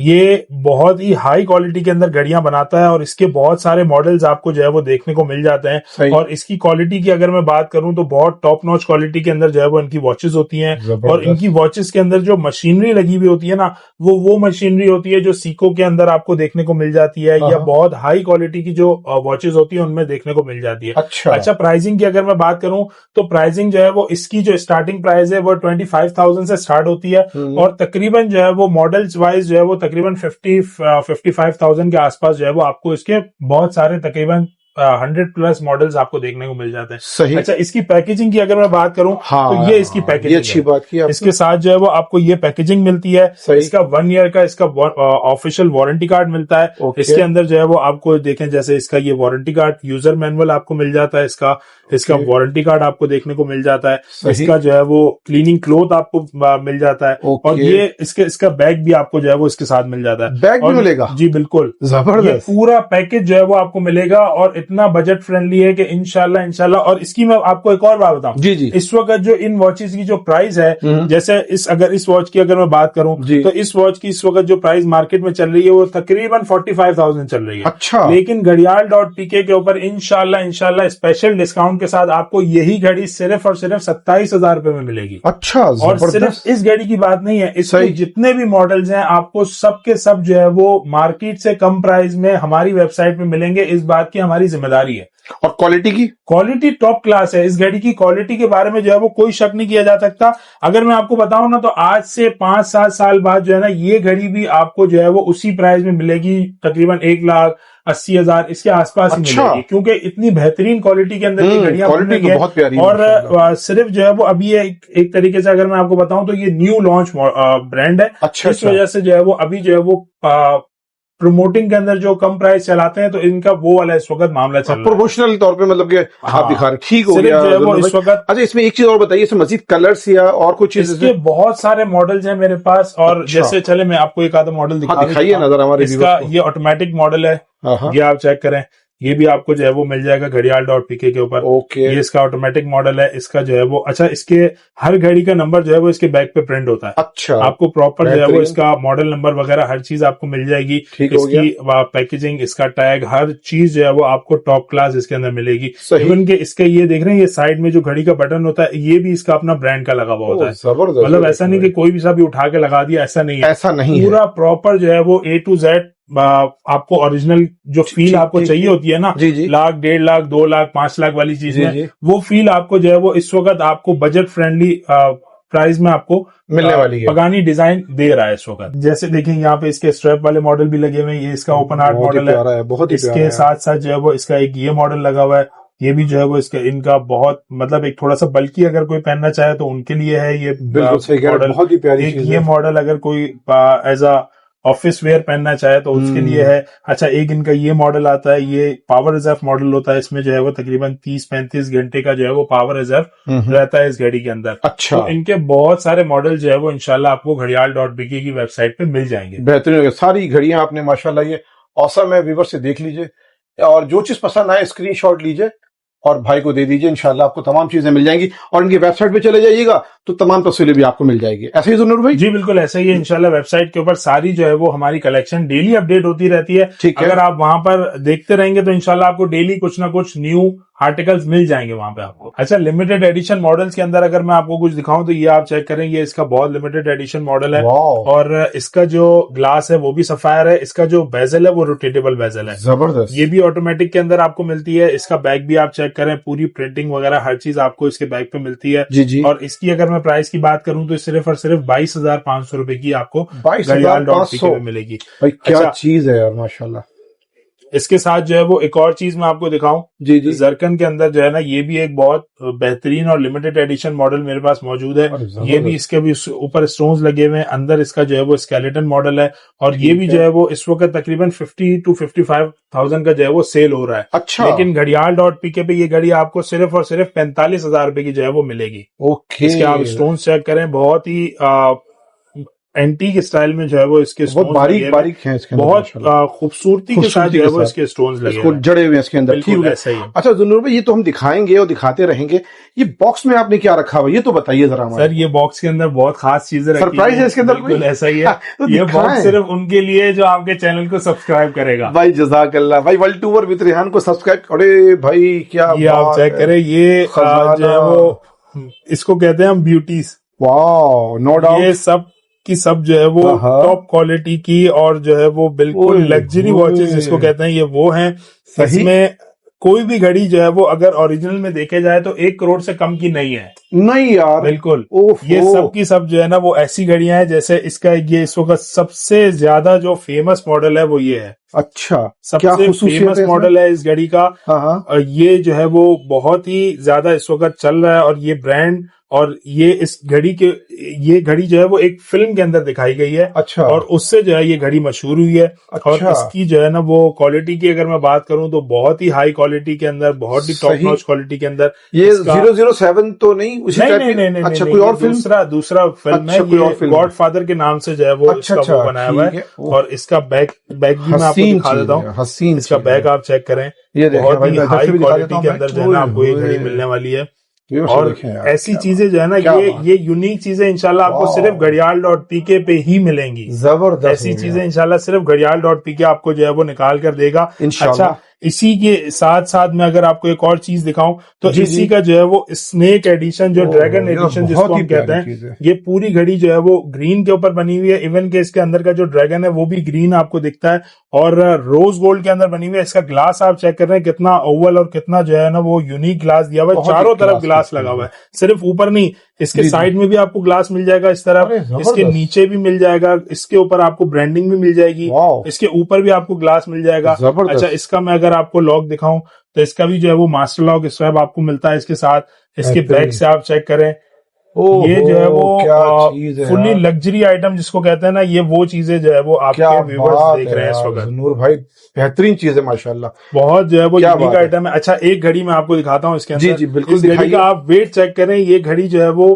ये बहुत ही हाई क्वालिटी के अंदर घड़ियां बनाता है और इसके बहुत सारे मॉडल्स आपको जो है वो देखने को मिल जाते हैं। और इसकी क्वालिटी की अगर मैं बात करूं तो बहुत टॉप नॉच क्वालिटी के अंदर जो है वो इनकी वॉचेस होती हैं। और इनकी वॉचेस के अंदर जो मशीनरी लगी हुई होती है ना, वो मशीनरी होती है जो सीको के अंदर आपको देखने को मिल जाती है, या बहुत हाई क्वालिटी की जो वॉचेस होती है उनमें देखने को मिल जाती है। अच्छा, प्राइसिंग की अगर मैं बात करूं तो प्राइसिंग जो है वो इसकी जो स्टार्टिंग प्राइस है वो 25,000 से स्टार्ट होती है। और तकरीबन जो है वो मॉडल्स वाइज जो है वो तकरीबन 55,000 के आसपास जो है वो आपको इसके बहुत सारे तकरीबन 100+ मॉडल्स आपको देखने को मिल जाते हैं। सही। अच्छा, इसकी पैकेजिंग की अगर मैं बात करूं तो ये इसकी पैकेजिंग, ये अच्छी बात की आपने। इसके साथ जो है वो आपको ये पैकेजिंग मिलती है। इसका 1 ईयर का इसका ऑफिशियल वारंटी कार्ड मिलता है। इसके अंदर जो है वो आपको देखें, जैसे इसका ये वारंटी कार्ड, यूजर मैनुअल आपको मिल जाता है, इसका वारंटी कार्ड आपको देखने को मिल जाता है। इसका जो है वो क्लीनिंग क्लोथ आपको मिल जाता है। और ये इसका बैग भी आपको जो है वो इसके साथ मिल जाता है। बैग भी मिलेगा? जी बिल्कुल, जबरदस्त। पूरा पैकेज जो है वो आपको मिलेगा और इतना बजट फ्रेंडली है कि इंशाल्लाह। और इसकी मैं आपको एक और बात बताऊं, जी जी। इस वक्त जो इन वॉचेस की जो प्राइस है, जैसे इस वॉच की अगर मैं बात करूं तो इस वॉच की इस वक्त जो प्राइस मार्केट में चल रही है वो तकरीबन 45,000 चल रही है। अच्छा। लेकिन घड़ियाल.pk के ऊपर इंशाल्लाह स्पेशल डिस्काउंट के साथ आपको यही घड़ी सिर्फ और सिर्फ 27,000 रुपए में मिलेगी। अच्छा। और सिर्फ इस घड़ी की बात नहीं है, इसके जितने भी मॉडल्स हैं आपको सब के सब जो है वो मार्केट से कम प्राइस में हमारी वेबसाइट पे मिलेंगे। इस बात की हमारी जिम्मेदारी है। और क्वालिटी टॉप क्लास है। इस घड़ी की क्वालिटी के बारे में जो है वो कोई शक नहीं किया जा सकता। अगर मैं आपको बताऊं ना तो आज से 5-7 साल बाद जो है ना ये घड़ी भी आपको जो है वो उसी प्राइस में मिलेगी, तकरीबन 1,80,000 इसके आसपास ही मिलेगी, क्योंकि इतनी बेहतरीन क्वालिटी के अंदर की घड़ियां बनती है। बहुत प्यारी। और सिर्फ जो है वो अभी एक तरीके से अगर मैं आपको बताऊं तो ये न्यू लॉन्च ब्रांड है। इस वजह से जो है वो अभी जो है वो प्रमोटिंग के अंदर जो कम प्राइस चलाते हैं तो इनका वो वाला इस वक्त मामला चल रहा है। प्रोमोशनल तौर पे मतलब कि आप दिखा रहे, ठीक हो गया जो है वो इस वक्त। अच्छा, इसमें एक चीज और बताइए, इसमें मजीद कलर्स या और कुछ चीज? इसके बहुत सारे मॉडल्स हैं मेरे पास। और जैसे चले मैं आपको एक आधा मॉडल दिखाइए नजर हमारे। इसका ये ऑटोमेटिक मॉडल है, ये आप चेक करें। ये भी आपको जो है वो मिल जाएगा घड़ियाल.pk के ऊपर। ओके, ये इसका ऑटोमेटिक मॉडल है, इसका जो है वो अच्छा, इसके हर घड़ी का नंबर जो है वो इसके बैक पे प्रिंट होता है। अच्छा, आपको प्रॉपर जो है वो बेहतरीन। इसका मॉडल नंबर वगैरह हर चीज आपको मिल जाएगी। ठीक हो गया। इसकी पैकेजिंग, इसका टैग, हर चीज जो है वो आपको टॉप क्लास इसके अंदर मिलेगी। सही। इवन के इसके ये देख रहे हैं, ये साइड में जो घड़ी का बटन होता है ये भी इसका अपना ब्रांड का लगा हुआ होता है। जबरदस्त। मतलब ऐसा नहीं कि कोई भी सा भी उठा के लगा दिया, ऐसा नहीं है। ऐसा नहीं पूरा प्रॉपर जो है वो A to Z आपको ओरिजिनल जो फील आपको चाहिए होती है ना, जी जी, लाख, 1.5 लाख, 2 लाख, 5 लाख वाली चीज में, जी। वो फील आपको जो है वो इस वक्त आपको बजट फ्रेंडली प्राइस में आपको मिलने वाली है। पगानी डिजाइन दे रहा है इस वक्त। जैसे देखें यहाँ पे इसके स्ट्रैप वाले मॉडल भी लगे हुए हैं। ये इसका ओपन हार्ट मॉडल है, बहुत ही इसके साथ साथ जो है वो इसका एक ये मॉडल लगा हुआ है। ये भी जो है वो इसका इनका बहुत मतलब एक थोड़ा सा बल्कि अगर कोई पहनना चाहे तो उनके लिए है ये मॉडल। बहुत ही प्यारी एक चीज ये है। मॉडल अगर कोई एज अ ऑफिस वेयर पहनना चाहे तो उसके लिए है। अच्छा, एक इनका ये मॉडल आता है, ये पावर रिजर्व मॉडल होता है। इसमें जो है वो तकरीबन 30-35 घंटे का जो है वो पावर रिजर्व रहता है इस घड़ी के अंदर। अच्छा, तो इनके बहुत सारे मॉडल जो है वो इंशाल्लाह आपको घड़ियाल.pk की वेबसाइट पे मिल जाएंगे। बेहतरीन, सारी घड़ियां आपने माशाल्लाह ये औसम है। व्यूअर से देख लीजिए और जो चीज पसंद आए स्क्रीनशॉट लीजिए और भाई को दे दीजिए। इंशाल्लाह आपको तमाम चीजें मिल जाएंगी और इनकी वेबसाइट पे चले जाइएगा तो तमाम तफसीलें भी आपको मिल जाएगी। ऐसे ही ज़ुन्नूर भाई? जी बिल्कुल ऐसा ही है। इंशाल्लाह वेबसाइट के ऊपर सारी जो है वो हमारी कलेक्शन डेली अपडेट होती रहती है। ठीक है। अगर आप वहां पर देखते रहेंगे तो इंशाल्लाह आपको डेली कुछ ना कुछ न्यू आर्टिकल्स मिल जाएंगे वहां पे आपको। अच्छा, लिमिटेड एडिशन मॉडल्स के अंदर अगर मैं आपको कुछ दिखाऊं तो ये आप चेक करें, ये इसका बहुत लिमिटेड एडिशन मॉडल है और इसका जो ग्लास है वो भी सफायर है। इसका जो बेजल है वो रोटेटेबल बेजल है। जबरदस्त। ये भी ऑटोमेटिक के अंदर आपको मिलती है। इसका बैग भी आप चेक करें, पूरी प्रिंटिंग वगैरह हर चीज आपको इसके बैग पे मिलती है। जी जी। और इसकी अगर मैं प्राइस की बात करूं तो सिर्फ और सिर्फ 22,500 रुपए की आपको 22,500 में मिलेगी। भाई क्या अच्छा, चीज है यार माशाल्लाह। इसके साथ जो है वो एक और चीज मैं आपको दिखाऊं। जी जी। जरकन के अंदर जो है ना, ये भी एक बहुत बेहतरीन और लिमिटेड एडिशन मॉडल मेरे पास मौजूद है। ये भी इसके भी ऊपर स्टोन्स लगे हुए हैं। अंदर इसका जो है वो स्केलेटन मॉडल है और ये भी जो है वो इस वक्त तकरीबन 50 to 55,000 का जो है वो सेल हो रहा है। अच्छा। लेकिन घड़ियाल.pk पे ये घड़ी आपको सिर्फ और सिर्फ 45,000 रुपए की जो है वो मिलेगी। ओके। इसके आप स्टोन्स चेक करें, बहुत ही एंटीक स्टाइल में जो है वो इसके बहुत बारीक बारीक हैं इसके अंदर, बहुत खूबसूरती के साथ जो है वो इसके स्टोन्स लगे इसको जड़े हुए हैं इसके अंदर। ठीक है, ऐसा ही। अच्छा ज़ुन्नूर भाई, ये तो हम दिखाएंगे और दिखाते रहेंगे। ये बॉक्स में आपने क्या रखा हुआ, ये तो बताइए जरा। सर, ये बॉक्स के अंदर बहुत खास चीजें रखी सरप्राइज है इसके अंदर। बिल्कुल ऐसा ही है। तो ये बॉक्स सिर्फ उनके लिए जो आपके चैनल को सब्सक्राइब करेगा। भाई जज़ाकल्लाह भाई, वर्ल्ड टूर विद रेहान को सब्सक्राइब। अरे भाई क्या ये आप चेक करें, ये जो है वो इसको कहते हैं हम ब्यूटीज। वाह, नो डाउट। ये सब की सब जो है वो टॉप क्वालिटी की और जो है वो बिल्कुल लग्जरी वॉचेस जिसको कहते हैं, ये वो हैं। इसमें कोई भी घड़ी जो है वो अगर ओरिजिनल में देखे जाए तो 1 करोड़ से कम की नहीं है। नहीं यार, बिल्कुल। ये सब की सब जो है ना वो ऐसी घड़ियां हैं, जैसे इसका ये इस वक्त सबसे ज्यादा जो फेमस मॉडल है वो ये है। अच्छा, सबसे फेमस मॉडल है इस घड़ी का। और ये जो है वो बहुत ही ज्यादा इस वक्त चल रहा है और ये ब्रांड और ये इस घड़ी के ये घड़ी जो है वो एक फिल्म के अंदर दिखाई गई है। अच्छा। और उससे जो है ये घड़ी मशहूर हुई है। अच्छा। और इसकी जो है ना वो क्वालिटी की अगर मैं बात करूं तो बहुत ही हाई क्वालिटी के अंदर, बहुत ही टॉप नॉच क्वालिटी के अंदर। ये 007 तो नहीं, उसी नहीं। अच्छा, कोई और फिल्म? दूसरा फिल्म है। ये गॉडफादर के नाम से जो है वो इसका वो बनाया हुआ है। और इसका बैग भी मैं आपको दिखा देता हूँ। हसीन इसका बैग आप चेक करें, बहुत ही हाई क्वालिटी के अंदर जो है ना आपको ये घड़ी मिलने वाली है। और ऐसी चीजें जो है ना, ये यूनिक चीजें इंशाल्लाह आपको सिर्फ घड़ियाल.pk पे ही मिलेंगी। जबरदस्त। ऐसी चीजें इंशाल्लाह सिर्फ घड़ियाल.pk आपको जो है वो निकाल कर देगा। अच्छा, इसी के साथ साथ में अगर आपको एक और चीज दिखाऊं तो इसी का जो है वो स्नेक एडिशन, जो ड्रैगन एडिशन जिसको हम कहते हैं, ये पूरी घड़ी जो है वो ग्रीन के ऊपर बनी हुई है। इवन के इसके अंदर का जो ड्रैगन है वो भी ग्रीन आपको दिखता है और रोज गोल्ड के अंदर बनी हुई है। इसका ग्लास आप चेक कर रहे हैं, कितना ओवल और कितना जो है ना वो यूनिक ग्लास दिया हुआ है। चारों तरफ ग्लास लगा हुआ है, सिर्फ ऊपर नहीं, इसके साइड में भी आपको ग्लास मिल जाएगा इस तरफ, इसके नीचे भी मिल जाएगा, इसके ऊपर आपको ब्रांडिंग भी मिल जाएगी, इसके ऊपर भी आपको ग्लास मिल जाएगा। अच्छा, इसका मैं अगर आपको लॉक दिखाऊं तो इसका भी जो है वो मास्टर लॉक स्वैप आपको मिलता है इसके साथ। इसके बैक से आप चेक करें, ये जो है वो फुल्ली लग्जरी आइटम जिसको कहते हैं ना, ये वो चीजें जो है वो आपके व्यूअर्स देख रहे हैं इस वक्त। नूर भाई बेहतरीन चीज है माशाल्लाह, बहुत जो है वो यूनिक आइटम है। अच्छा, एक घड़ी मैं आपको दिखाता हूँ इसके अंदर। जी बिल्कुल, इस घड़ी का आप वेट चेक करें, ये घड़ी जो है वो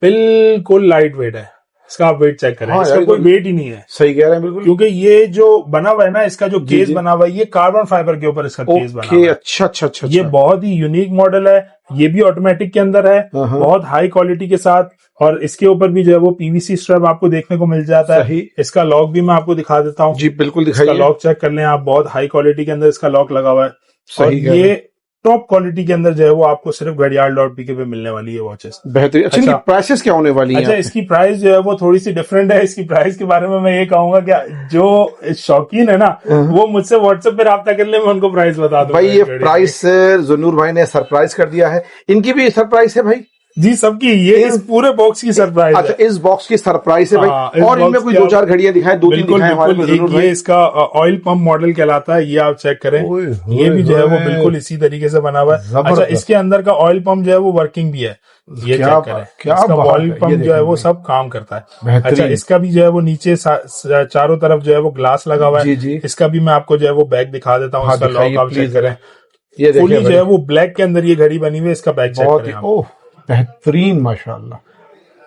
बिल्कुल लाइट वेट है। इसका आप वेट चेक करें, हाँ इसका यार, कोई वेट ही नहीं है। सही कह रहे हैं बिल्कुल। क्योंकि ये जो बना हुआ है ना, इसका जो जी, केस जी। बना हुआ है, ये कार्बन फाइबर के ऊपर इसका केस बना हुआ ओके, है। अच्छा अच्छा अच्छा ये अच्छा। बहुत ही यूनिक मॉडल है, ये भी ऑटोमेटिक के अंदर है, हाँ। बहुत हाई क्वालिटी के साथ। और इसके ऊपर भी जो है वो पीवीसी स्ट्रैप आपको देखने को मिल जाता है। सही। इसका लॉक भी मैं आपको दिखा देता हूँ। जी बिल्कुल इसका दिखाइए। लॉक चेक कर लें आप, बहुत हाई क्वालिटी के अंदर इसका लॉक लगा हुआ है। और सही कह रहे ये हैं। टॉप क्वालिटी के अंदर जो है वो आपको सिर्फ घड़ियाल.pk पे मिलने वाली है वॉचेस। बेहतरीन। अच्छा, इनकी प्राइसेस क्या होने वाली हैं? अच्छा, इसकी प्राइस जो है वो थोड़ी सी डिफरेंट है। इसकी प्राइस के बारे में मैं ये कहूंगा कि जो शौकीन है ना, वो मुझसे व्हाट्सएप पे राब्ता कर ले, मैं उनको प्राइस बता दूंगा। भाई ये प्राइस ज़ुन्नूर भाई ने सरप्राइज कर दिया है। इनकी भी सरप्राइज है भाई? जी, सबकी। ये इस पूरे बॉक्स की सरप्राइज है। अच्छा, इस बॉक्स की सरप्राइज है भाई। हाँ, और इनमें कोई 2-4 घड़ियां दिखाएं, 2-3 दिखाएं हमारे को ज़ुन्नूर भाई। ये इसका ऑयल पंप मॉडल कहलाता है, ये आप चेक करें। ये भी जो है वो बिल्कुल इसी तरीके से बना हुआ है। अच्छा, इसके अंदर का ऑयल पंप जो है वो वर्किंग भी है, ये चेक करें। इसका ऑयल पंप जो है वो सब काम करता है। अच्छा, इसका भी जो है वो नीचे चारों तरफ जो है वो ग्लास लगा हुआ है। इसका भी मैं आपको जो है वो बैग दिखा देता हूँ। इसका लॉक आप चेक करें। ये देखिए जो है वो ब्लैक के अंदर ये घड़ी बनी हुई है। इसका बैग चेक करें आप। बेहतरीन माशाल्लाह।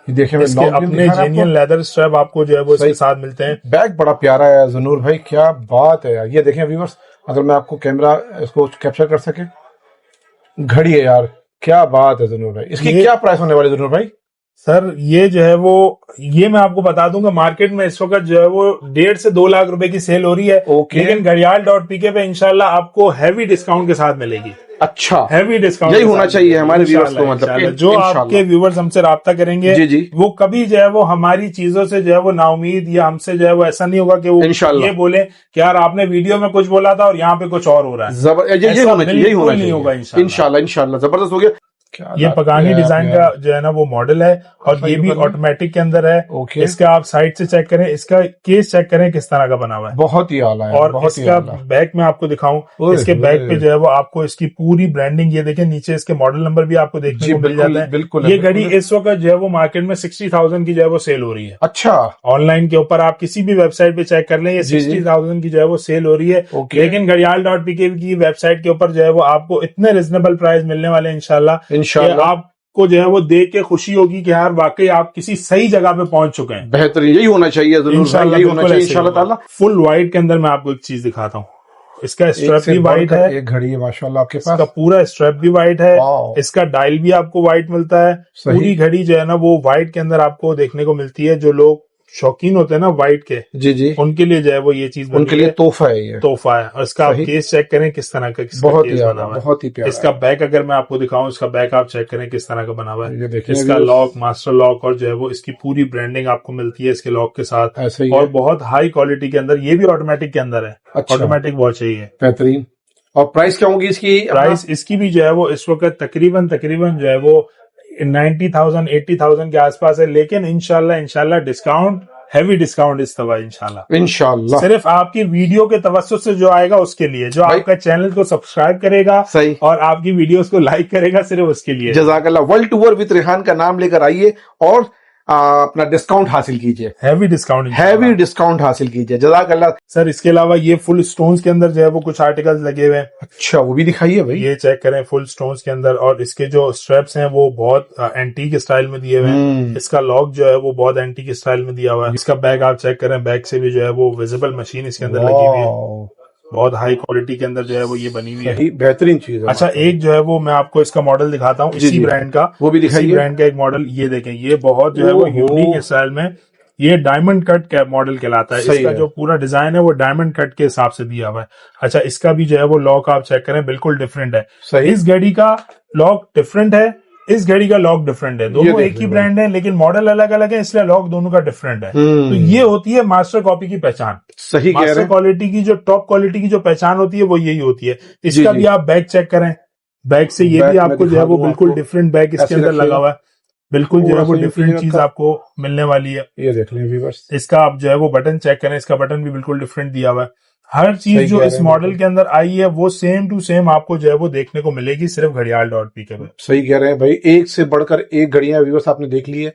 ये देखिए, इसके अपने जेन्युइन लेदर स्ट्रैप आपको जो है वो इसके साथ मिलते हैं। बैग बड़ा प्यारा है ज़ुन्नूर भाई, क्या बात है यार। ये देखें व्यूअर्स, अगर मैं आपको कैमरा इसको कैप्चर कर सके, घड़ी है यार, क्या बात है ज़ुन्नूर भाई। इसकी क्या प्राइस होने वाली ज़ुन्नूर भाई? सर ये जो है वो, ये मैं आपको बता दूंगा, मार्केट में इस वक्त जो है वो 1.5 से 2 लाख रुपए की सेल हो रही है। लेकिन घड़ियाल.pk पे इंशाल्लाह आपको हैवी डिस्काउंट के साथ मिलेगी। अच्छा, हैवी डिस्काउंट यही होना चाहिए हमारे व्यूअर्स को। मतलब जो आपके व्यूअर्स हमसे राब्ता करेंगे, जी जी, वो कभी जो है वो हमारी चीजों से जो है वो नाउमीद या हमसे जो है वो ऐसा नहीं होगा कि वो ये बोले कि यार आपने वीडियो में कुछ बोला था और यहाँ पे कुछ और हो रहा है। यही होना चाहिए होगा इंशाल्लाह। जबरदस्त हो गया। ये पगानी डिजाइन का जो है ना वो मॉडल है, और ये भी ऑटोमेटिक के अंदर है। इसका आप साइड से चेक करें, इसका केस चेक करें किस तरह का बना हुआ है, बहुत ही आला है। और इसका बैक में आपको दिखाऊं, इसके बैक पे जो है वो आपको इसकी पूरी ब्रांडिंग, ये देखें नीचे इसके मॉडल नंबर भी आपको देखने को मिल जाता है। बिल्कुल। ये घड़ी इस वक्त जो है वो मार्केट में 60,000 की जो है वो सेल हो रही है। अच्छा, ऑनलाइन के ऊपर आप किसी भी वेबसाइट पे चेक कर लें, ये 60,000 की जो है वो सेल हो रही है। लेकिन घड़ियाल.pk की वेबसाइट के ऊपर जो है वो आपको इतने रिजनेबल प्राइस मिलने वाले हैं इंशाल्लाह। आपको जो है वो देख के खुशी होगी कि यार वाकई आप किसी सही जगह पे पहुंच चुके हैं। बेहतरीन, यही होना चाहिए इंशाल्लाह, यही होना चाहिए इंशाल्लाह ताला। फुल व्हाइट के अंदर मैं आपको एक चीज दिखाता हूँ। इसका स्ट्रैप भी व्हाइट है, एक घड़ी है माशाल्लाह आपके पास। इसका पूरा स्ट्रैप भी व्हाइट है, इसका डायल भी आपको व्हाइट मिलता है। पूरी घड़ी जो है ना वो व्हाइट के अंदर आपको देखने को मिलती है। जो लोग शौकीन होते हैं ना व्हाइट के, जी जी, उनके लिए जो है वो ये चीज उनके लिए तोहफा है। ये तोहफा है। और इसका आप केस चेक करें किस तरह का, बहुत ही प्यारा। इसका बैक अगर मैं आपको दिखाऊं, इसका बैक आप चेक करें किस तरह का बना हुआ है। इसका लॉक मास्टर लॉक, और जो है वो इसकी पूरी ब्रांडिंग आपको मिलती है इसके लॉक के साथ, और बहुत हाई क्वालिटी के अंदर। ये भी ऑटोमेटिक के अंदर है, ऑटोमेटिक वॉच है ये। बेहतरीन। और प्राइस क्या होगी इसकी? प्राइस इसकी भी जो है वो इस वक्त तकरीबन जो है वो 90,000 80,000 के आसपास है। लेकिन इंशाल्लाह डिस्काउंट, हैवी डिस्काउंट इस दफा इंशाल्लाह सिर्फ आपकी वीडियो के तवज्जुह से जो आएगा उसके लिए, जो आपका चैनल को सब्सक्राइब करेगा सही, और आपकी वीडियोस को लाइक करेगा, सिर्फ उसके लिए। जज़ाकल्लाह। वर्ल्ड टूर विद रेहान का नाम लेकर आइए और अपना डिस्काउंट हासिल कीजिए, हैवी डिस्काउंट हासिल कीजिए। जज़ाकल्लाह। सर इसके अलावा ये फुल स्टोन्स के अंदर जो है वो कुछ आर्टिकल्स लगे हुए हैं। अच्छा, वो भी दिखाइए भाई। ये चेक करें फुल स्टोन्स के अंदर, और इसके जो स्ट्रैप्स हैं वो बहुत एंटीक स्टाइल में दिए हुए हैं। इसका लॉक जो है वो बहुत एंटीक स्टाइल में दिया हुआ है। इसका बैग आप चेक करें, बैग से भी जो है वो विजिबल मशीन इसके अंदर लगी हुई है। बहुत हाई क्वालिटी के अंदर जो है वो ये बनी हुई है, बेहतरीन चीज है। अच्छा, एक जो है वो मैं आपको इसका मॉडल दिखाता हूँ इसी ब्रांड का, वो भी दिखाइए। इसी ब्रांड का एक मॉडल, ये देखें, ये बहुत जो है वो यूनिक स्टाइल में, ये डायमंड कट मॉडल कहलाता है। इसका जो पूरा डिजाइन है वो डायमंड कट के हिसाब से दिया हुआ है। अच्छा, इसका भी जो है वो लॉक आप चेक करें, बिल्कुल डिफरेंट है। इस घड़ी का लॉक डिफरेंट है, इस घड़ी का लॉक डिफरेंट है। दोनों एक ही ब्रांड है लेकिन मॉडल अलग अलग है, इसलिए लॉक दोनों का डिफरेंट है। तो ये होती है मास्टर कॉपी की पहचान। सही कह रहे हैं। मास्टर क्वालिटी की जो टॉप क्वालिटी की जो पहचान होती है वो यही होती है। इसका भी आप बैग चेक करें, बैग से ये भी आपको जो है वो बिल्कुल डिफरेंट बैग इसके अंदर लगा हुआ है, बिल्कुल जो है वो डिफरेंट चीज आपको मिलने वाली है। ये देख लें व्यूअर्स, इसका आप जो है वो बटन चेक करें, इसका बटन भी बिल्कुल डिफरेंट दिया हुआ है। हर चीज जो इस मॉडल के अंदर आई है वो सेम टू सेम आपको जो है वो देखने को मिलेगी सिर्फ घड़ियाल.pk पे। सही कह रहे हैं भाई, एक से बढ़कर एक घड़ियां व्यूअर्स आपने देख ली है।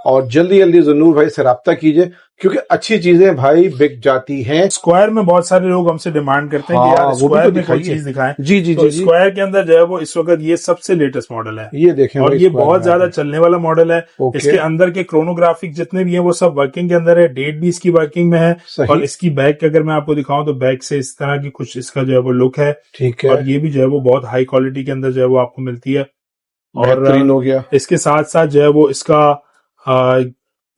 और जल्दी जल्दी जुन्नूर भाई से राब्ता कीजिए, क्योंकि अच्छी चीजें भाई बिक जाती हैं। स्क्वायर में बहुत सारे लोग हमसे डिमांड करते हैं कि यार वो भी स्क्वायर तो में कोई दिखाइए। चीज दिखाएं। जी जी तो जी जी, स्क्वायर के अंदर जो है वो इस वक्त ये सबसे लेटेस्ट मॉडल है, ये देखें और भाई, ये स्क्वायर बहुत में ज्यादा आ चलने वाला मॉडल है। ओके। इसके अंदर के क्रोनोग्राफिक जितने भी हैं वो सब वर्किंग के अंदर है, डेट भी इसकी वर्किंग में है। सही, और इसकी बैक अगर मैं आपको दिखाऊं तो बैक से इस तरह की कुछ इसका जो है वो लुक है, ठीक है, और ये भी जो है वो बहुत हाई क्वालिटी के अंदर जो है वो आपको मिलती है। और बेहतरीन हो गया। इसके साथ साथ जो है वो इसका आ,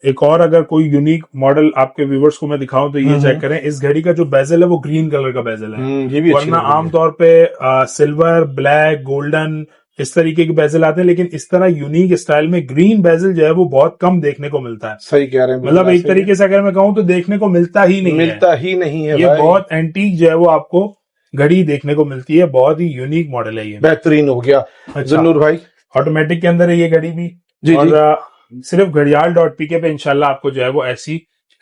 एक और अगर कोई यूनिक मॉडल आपके व्यूवर्स को मैं दिखाऊं तो ये चेक करें, इस घड़ी का जो बेजल है वो ग्रीन कलर का बेजल है। ये भी अच्छी वरना लग रही है। आमतौर पे सिल्वर, ब्लैक, गोल्डन इस तरीके के बेजल आते हैं, लेकिन इस तरह यूनिक स्टाइल में ग्रीन बेजल जो है वो बहुत कम देखने को मिलता है। सही कह रहे हैं, मतलब एक तरीके से अगर मैं कहूं तो देखने को मिलता ही नहीं है। मिलता ही नहीं है ये भाई। बहुत एंटीक जो है वो आपको घड़ी देखने को मिलती है, बहुत ही यूनिक मॉडल है ये। बेहतरीन हो गया। अच्छा, जुन्नूर भाई, ऑटोमेटिक के अंदर है ये घड़ी भी। जी और जी, सिर्फ घड़ियाल.pk पे इंशाल्लाह आपको जो है वो ऐसी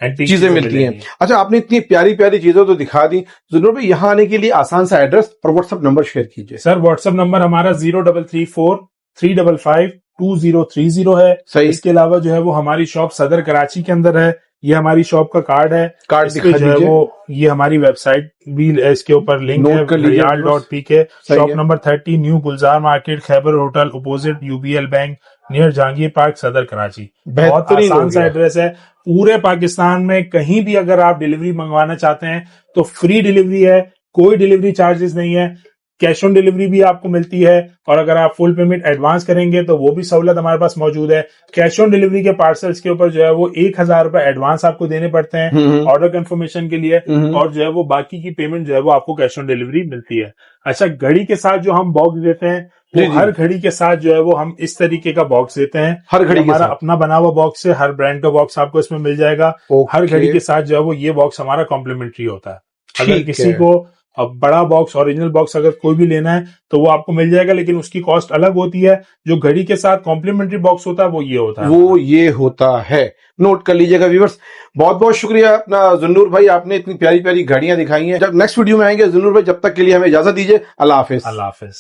एंटीक चीजें मिलती हैं। अच्छा, आपने इतनी प्यारी प्यारी चीजें तो दिखा दी। जुन्नूर भाई, यहाँ आने के लिए आसान सा एड्रेस और व्हाट्सएप नंबर शेयर कीजिए। सर व्हाट्सएप नंबर हमारा 0334-355-2030 है। सही। इसके अलावा जो है वो हमारी शॉप सदर कराची के अंदर है। ये हमारी शॉप का कार्ड है, कार्ड इस पे दिखा जो है दीजिए। वो ये हमारी वेबसाइट भी इसके ऊपर लिंक है, नोट कर लीजिए। घड़ियाल.pk। सही शॉप है। Number 30 new Gulzar market, Khyber hotel, opposite UBL bank, near Jahangir park, Saddar Karachi. बहुत बेहतरीन हो आसान सा गया। एड्रेस है। पूरे पाकिस्तान में कहीं भी अगर आप डिलीवरी मंगवाना चाहते हैं तो फ्री डिलीवरी है, कोई डिलीवरी चार्जेस नहीं है। कैश ऑन डिलीवरी भी आपको मिलती है, और अगर आप फुल पेमेंट एडवांस करेंगे तो वो भी सहूलत हमारे पास मौजूद है। कैश ऑन डिलीवरी के पार्सल्स के ऊपर जो है वो 1000 रुपए एडवांस आपको देने पड़ते हैं ऑर्डर कंफर्मेशन के लिए, और जो है वो बाकी की पेमेंट जो है वो आपको कैश ऑन डिलीवरी मिलती है। अच्छा, घड़ी के साथ जो हम बॉक्स देते हैं वो हर घड़ी के साथ जो है वो हम इस तरीके का बॉक्स देते हैं। हर घड़ी हमारा अपना बना हुआ बॉक्स है, हर ब्रांड का बॉक्स आपको इसमें मिल जाएगा। हर घड़ी के साथ जो है वो ये बॉक्स हमारा कॉम्प्लीमेंट्री होता है। अगर किसी को अब बड़ा बॉक्स, ओरिजिनल बॉक्स अगर कोई भी लेना है तो वो आपको मिल जाएगा, लेकिन उसकी कॉस्ट अलग होती है। जो घड़ी के साथ कॉम्प्लीमेंट्री बॉक्स होता है वो ये होता है, वो ये होता है। नोट कर लीजिएगा व्यूअर्स। बहुत बहुत शुक्रिया अपना जुन्नूर भाई, आपने इतनी प्यारी प्यारी घड़ियां दिखाई हैं। जब नेक्स्ट वीडियो में आएंगे जुन्नूर भाई, जब तक के लिए हमें इजाजत दीजिए। अल्लाह हाफिज। अल्लाह हाफिज।